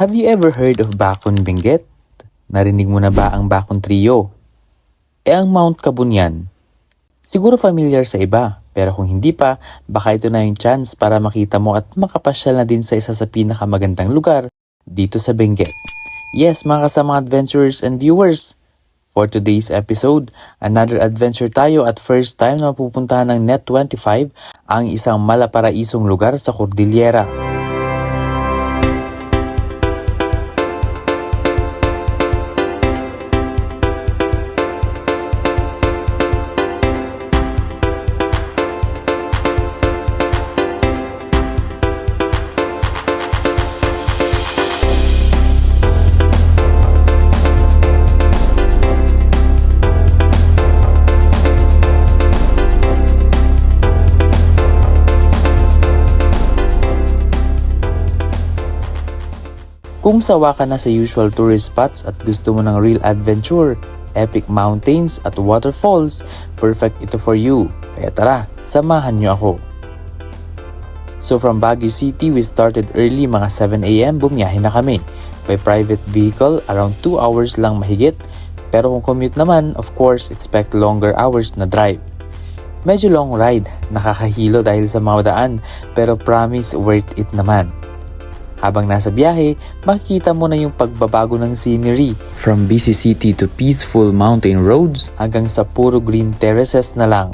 Have you ever heard of Bakun Benguet? Narinig mo na ba ang Bakun Trio? Ang Mount Kabunyan? Siguro familiar sa iba, pero kung hindi pa, baka ito na yung chance para makita mo at makapasyal na din sa isa sa pinakamagandang lugar dito sa Benguet. Yes, mga kasamang adventurers and viewers, for today's episode, another adventure tayo at first time na mapupuntahan ng Net25 ang isang malaparaisong lugar sa Cordillera. Kung sawa ka na sa usual tourist spots at gusto mo ng real adventure, epic mountains at waterfalls, perfect ito for you. Kaya tara, samahan niyo ako. So from Baguio City, we started early, mga 7 AM, bumiyahe na kami. By private vehicle, around 2 hours lang mahigit. Pero kung commute naman, of course, expect longer hours na drive. Medyo long ride, nakakahilo dahil sa mga daan, pero promise worth it naman. Habang nasa biyahe, makikita mo na yung pagbabago ng scenery from busy city to peaceful mountain roads hanggang sa puro green terraces na lang.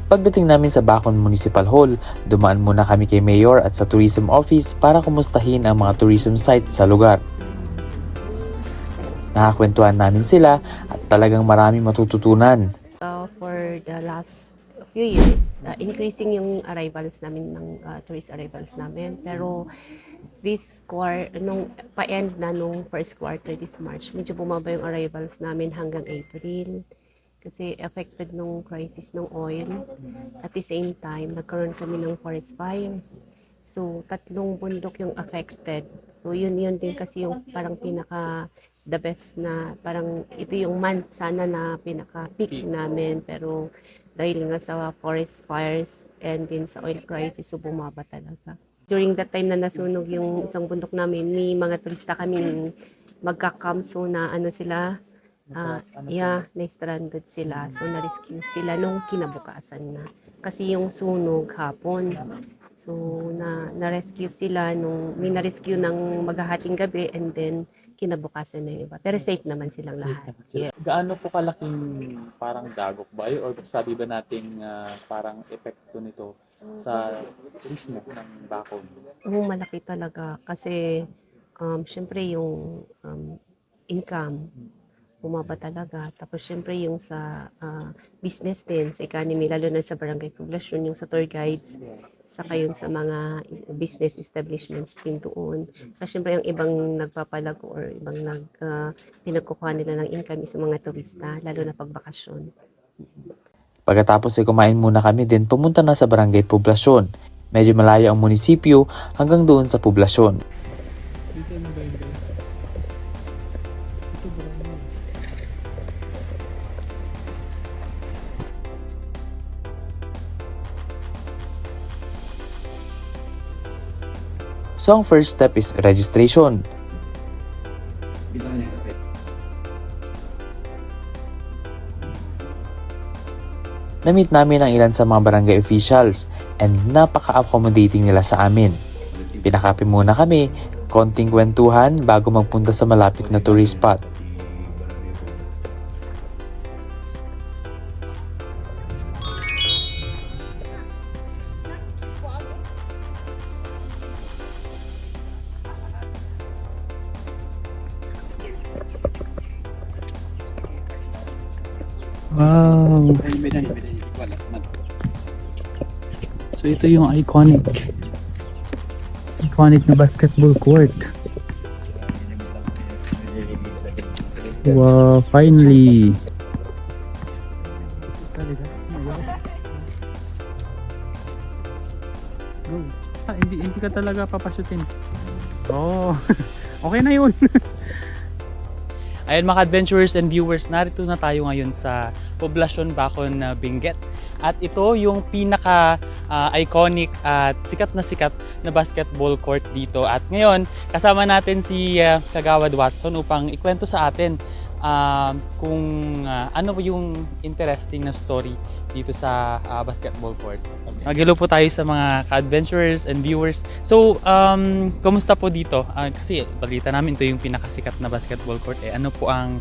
Pagdating namin sa Bakun Municipal Hall, dumaan muna kami kay Mayor at sa Tourism Office para kumustahin ang mga tourism sites sa lugar. Nakakwentuhan namin sila at talagang maraming matututunan. For the last few years, increasing yung arrivals namin ng tourist arrivals namin. Pero nung pa-end na nung first quarter this March, medyo bumaba yung arrivals namin hanggang April. Kasi affected nung crisis ng oil. At the same time, nagkaroon kami ng forest fires. So, 3 bundok yung affected. So, yun din kasi yung parang the best na, parang ito yung month sana na pinaka-peak namin. Pero, dahil nga sa forest fires and din sa oil crisis, so bumaba talaga. During that time na nasunog yung isang bundok namin, may mga turista kaming magkakamso na sila, na-stranded sila. So, na-rescue sila nung kinabukasan na. Kasi yung sunog hapon. So, na-rescue sila may na-rescue ng maghahating gabi and then kinabukasan na yung iba. Pero safe naman silang lahat. Yeah. Gaano po kalaking parang dagok ba yun? Or sabi ba nating parang epekto nito sa turismo ng Bakun? Malaki talaga. Kasi, syempre yung income, bumaba talaga. Tapos syempre yung sa business din, sa economy, lalo na sa barangay poblasyon, yung sa tour guides, saka yung sa mga business establishments din doon. Kasi syempre yung ibang nagpapalago or ibang pinagkukuha nila ng income sa mga turista, lalo na pagbakasyon. Pagkatapos ay kumain muna kami din, pumunta na sa barangay poblasyon. Medyo malayo ang munisipyo hanggang doon sa poblasyon. So ang first step is registration. Na-meet namin ang ilan sa mga barangay officials and napaka-accommodating nila sa amin. Pinakape muna kami, konting kwentuhan bago magpunta sa malapit na tourist spot. Wow! So ito yung iconic na basketball court. Wow, finally. Hindi ka talaga papasutin. Oh, okay na yun. Ayun mga adventurers and viewers, narito na tayo ngayon sa Poblacion Bacon na Benguet. At ito yung pinaka iconic at sikat na basketball court dito. At ngayon, kasama natin si Kagawad Watson upang ikwento sa atin kung ano yung interesting na story dito sa basketball court. Mag-hello po tayo sa mga ka-adventurers and viewers. So, kumusta po dito? Kasi balita namin ito yung pinakasikat na basketball court. Ano po ang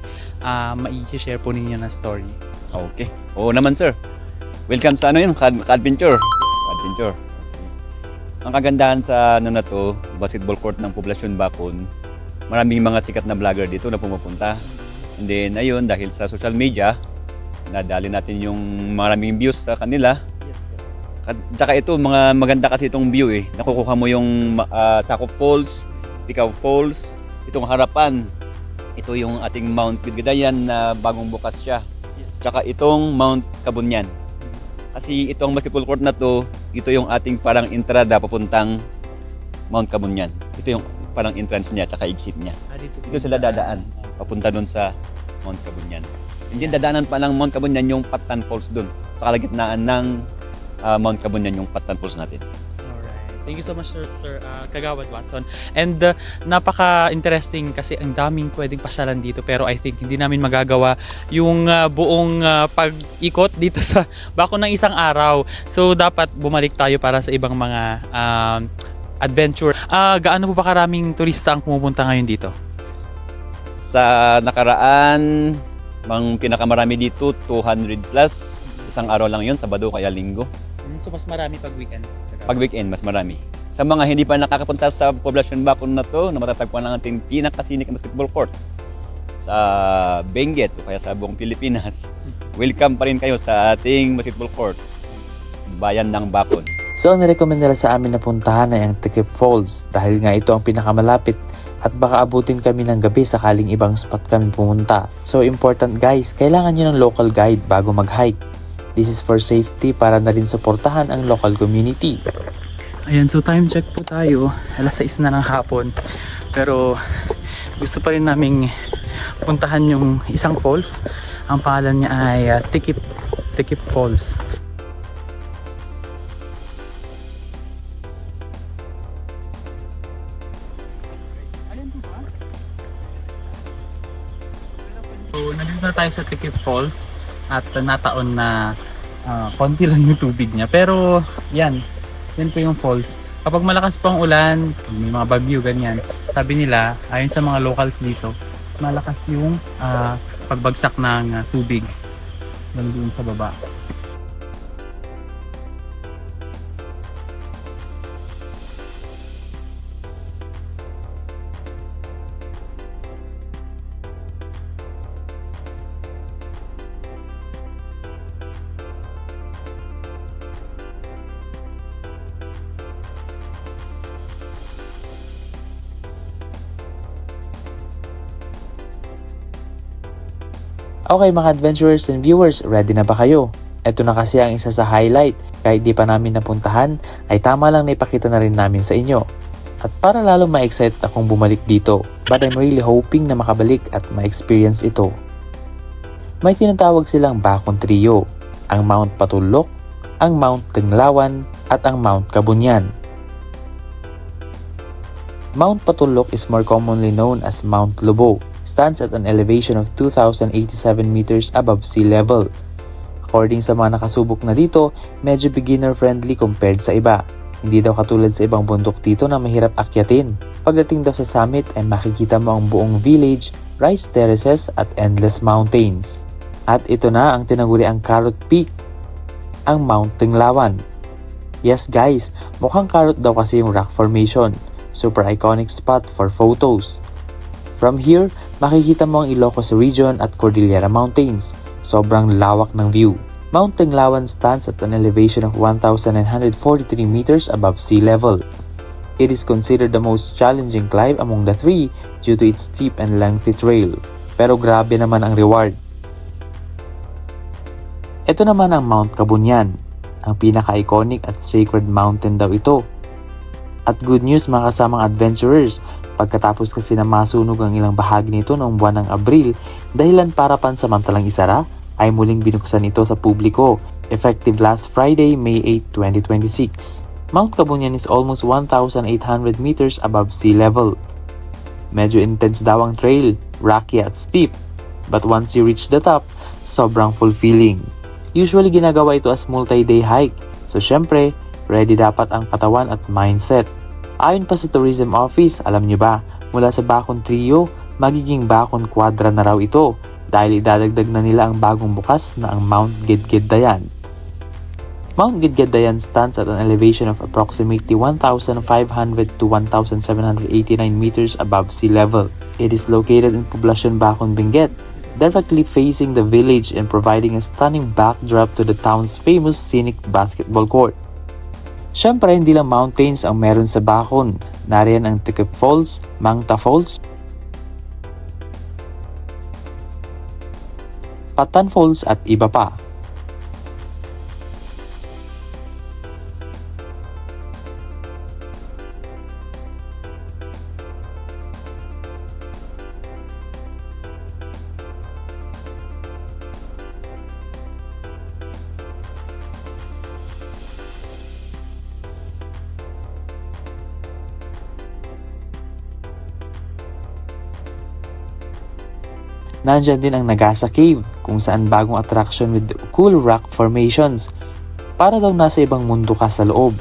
mai-share po ninyo na story? Okay. Oo naman sir. Welcome sa ka-adventure. Ka-adventure. Ang kagandahan sa na to, basketball court ng Poblacion Bacon, maraming mga sikat na vlogger dito na pumupunta. And then ayun, dahil sa social media, nadali natin yung maraming views sa kanila. At saka ito, mga maganda kasi itong view eh. Nakukuha mo yung Sakop Falls, Tikaw Falls, itong harapan. Ito yung ating Mount Bidgadayan na bagong bukas siya. Tsaka itong Mount Kabunyan. Kasi itong basketball court na to, ito yung ating parang entrada papuntang Mount Kabunyan. Ito yung parang entrance niya, tsaka exit niya. Dito sila dadaan, papunta doon sa Mount Kabunyan. Hindi dadaanan pa lang Mount Kabunyan yung Patan Falls doon. Sa kalagitnaan ng Mount Kabunyan yung Patan Falls natin. Thank you so much, Sir Kagawad Watson. And napaka-interesting kasi ang daming pwedeng pasyalan dito, pero I think hindi namin magagawa yung buong pag-ikot dito sa Bacon ng isang araw. So dapat bumalik tayo para sa ibang mga adventure. Gaano po ba karaming turista ang pumupunta ngayon dito? Sa nakaraan, pinakamarami dito 200 plus. Isang araw lang yun, Sabado kaya Linggo. So mas marami pag weekend? Pag weekend, mas marami. Sa mga hindi pa nakakapunta sa Poblacion Bacon na to, na matatagpuan lang natin pinakasinik na basketball court sa Benguet o kaya sa buong Pilipinas, welcome pa rin kayo sa ating basketball court, Bayan ng Bacon. So ang nirecommend nila sa amin na puntahan ay ang Tikip Falls dahil nga ito ang pinakamalapit at baka abutin kami ng gabi sakaling ibang spot kami pumunta. So important guys, kailangan nyo ng local guide bago mag-hike. This is for safety para na rin suportahan ang local community. Ayan, so time check po tayo. Alas 6 na ng hapon. Pero gusto pa rin naming puntahan yung isang falls. Ang pangalan niya ay Tikip Falls. So nandito na tayo sa Tikip Falls at nataon na konti lang yung tubig niya. Pero yan po yung falls. Kapag malakas pang ulan, may mga bagyo ganyan, sabi nila, ayon sa mga locals dito, malakas yung pagbagsak ng tubig doon sa baba. Okay mga adventurers and viewers, ready na ba kayo? Ito na kasi ang isa sa highlight. Kahit di pa namin napuntahan, ay tama lang na ipakita na rin namin sa inyo. At para lalo ma-excite akong bumalik dito, but I'm really hoping na makabalik at ma-experience ito. May tinatawag silang Bacon Trio, ang Mount Patulok, ang Mount Tinglawan, at ang Mount Kabunyan. Mount Patulok is more commonly known as Mount Lobo, stands at an elevation of 2,087 meters above sea level. According sa mga nakasubok na dito, medyo beginner-friendly compared sa iba. Hindi daw katulad sa ibang bundok dito na mahirap akyatin. Pagdating daw sa summit ay makikita mo ang buong village, rice terraces at endless mountains. At ito na ang tinaguriang Carrot Peak, ang Mount Tinglawan. Yes guys, mukhang carrot daw kasi yung rock formation. Super iconic spot for photos. From here, makikita mo ang Ilocos Region at Cordillera Mountains. Sobrang lawak ng view. Mount Tinglawan stands at an elevation of 1,943 meters above sea level. It is considered the most challenging climb among the three due to its steep and lengthy trail. pero grabe naman ang reward. Ito naman ang Mount Kabunyan, ang pinaka-iconic at sacred mountain daw ito. At good news mga kasamang adventurers, pagkatapos kasi na masunog ang ilang bahagi nito noong buwan ng Abril, dahilan para pansamantalang isara, ay muling binuksan ito sa publiko, effective last Friday, May 8, 2026. Mount Kabunyan is almost 1,800 meters above sea level. Medyo intense daw ang trail, rocky at steep, but once you reach the top, sobrang fulfilling. Usually ginagawa ito as multi-day hike, so syempre, ready dapat ang katawan at mindset. Ayon pa sa Tourism Office, alam nyo ba, mula sa Bacon Trio, magiging Bacon Quadra na raw ito dahil idadagdag na nila ang bagong bukas na ang Mount Gidgid Dayan. Mount Gidgid Dayan stands at an elevation of approximately 1,500 to 1,789 meters above sea level. It is located in Poblacion Bacon, Benguet, directly facing the village and providing a stunning backdrop to the town's famous scenic basketball court. Siyempre, hindi lang mountains ang meron sa Bacon. Nariyan ang Tikip Falls, Mangta Falls, Patan Falls at iba pa. Nandyan din ang Nagasa Cave, kung saan bagong attraction with cool rock formations. Para daw nasa ibang mundo ka sa loob.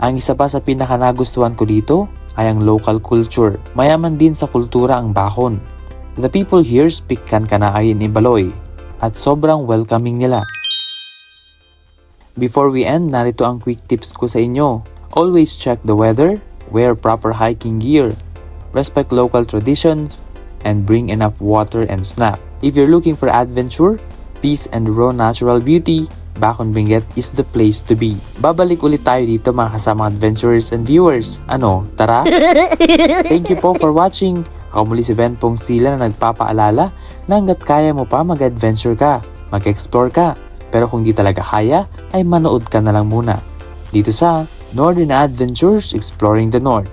Ang isa pa sa pinaka-nagustuhan ko dito ay ang local culture. Mayaman din sa kultura ang Bacon. The people here speak Kankanaay in Ibaloy at sobrang welcoming nila. Before we end, narito ang quick tips ko sa inyo. Always check the weather, wear proper hiking gear, respect local traditions, and bring enough water and snack. If you're looking for adventure, peace, and raw natural beauty, Bacon, Benguet is the place to be. Babalik ulit tayo dito mga kasamang adventurers and viewers. Ano, tara? Thank you po for watching. Ako muli si Ben Pong Sila na nagpapaalala na hanggat kaya mo pa mag-adventure ka, mag-explore ka. Pero kung di talaga kaya, ay manood ka na lang muna. Dito sa Northern Adventures Exploring the North.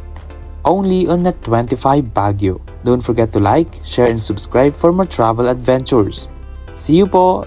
Only on Net 25 Baguio. Don't forget to like, share, and subscribe for more travel adventures. See you po!